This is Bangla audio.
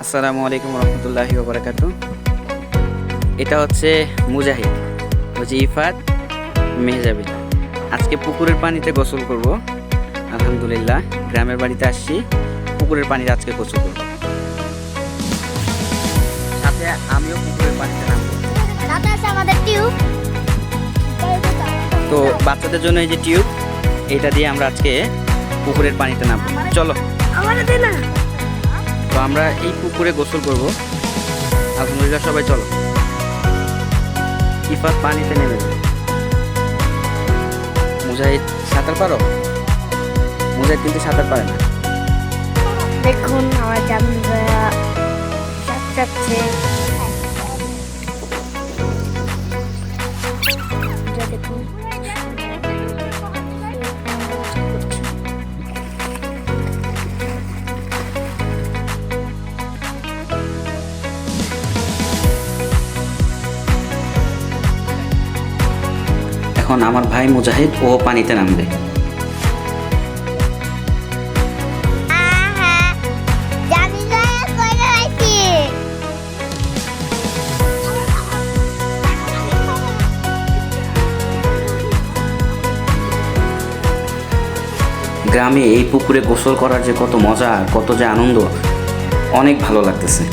আসসালামু আলাইকুম রহমতুল্লাহি ওয়া বারাকাতুহু। এটা হচ্ছে মুজাহিদ, হচ্ছে ইফাত, মেহজাবিন। আজকে পুকুরের পানিতে গোসল করব। আলহামদুলিল্লাহ, গ্রামের বাড়িতে আসছি, পুকুরের পানিতে আজকে গোসল করব। সাথে আমিও পুকুরের পানিতে নামবো। আমাদের টিউব তো বাচ্চাদের জন্য এই যে টিউব, এটা দিয়ে আমরা আজকে পুকুরের পানিতে নামবো। চলো, তো আমরা এই পুকুরে গোসল করব। আলহামদুলিল্লাহ, সবাই চলো। ইফাত পানিতে নেমে যাবে। মুজাহিদ সাঁতার পারো? মুজাহিদ কিন্তু সাঁতার পারে না। দেখুন আমার জামরা চাচ্ছে দেখুন এখন আমার ভাই মুজাহিদ ও পানিতে নামবে। গ্রামে এই পুকুরে গোসল করার যে কত মজা, কত যে আনন্দ, অনেক ভালো লাগতেছে।